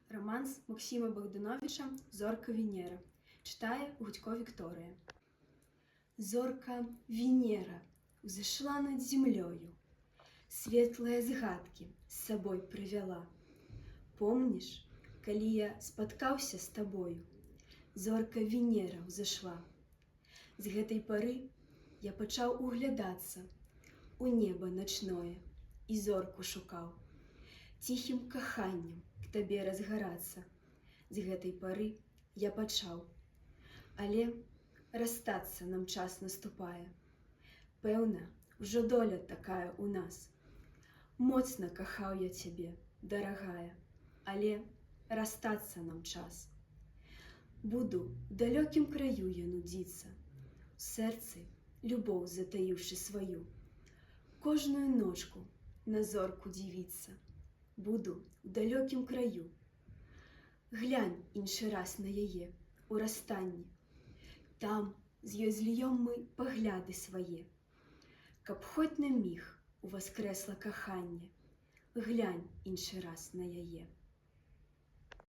Романс Максима Богдановича «Зорка Венера». Читає Гудько Вікторія. Зорка Венера взошла над землею, светлые згадки с собой привела. Помнишь, коли я споткаўся с тобою, зорка Венера взошла. З гэтай пары я пачаў углядацца у неба начное і зорку шукаў. Тихим каханнем к табе разгарацца. З гэтай пары я пачаў. Але расстацца нам час наступае. Пэўна, ужо доля такая у нас. Моцна кахаў я цябе, дарагая, але расстацца нам час. Буду в далёкім краю я нудзіцца, у сэрцы любоў затаіўшы сваю. Кожную ночку на зорку дзівіцца. Буду в далёкім краю. Глянь іншы раз на яе у расстанні. Там з ёй зліём мы пагляды свае. Каб хоць на міг уваскрэсла каханне, глянь іншы раз на яе.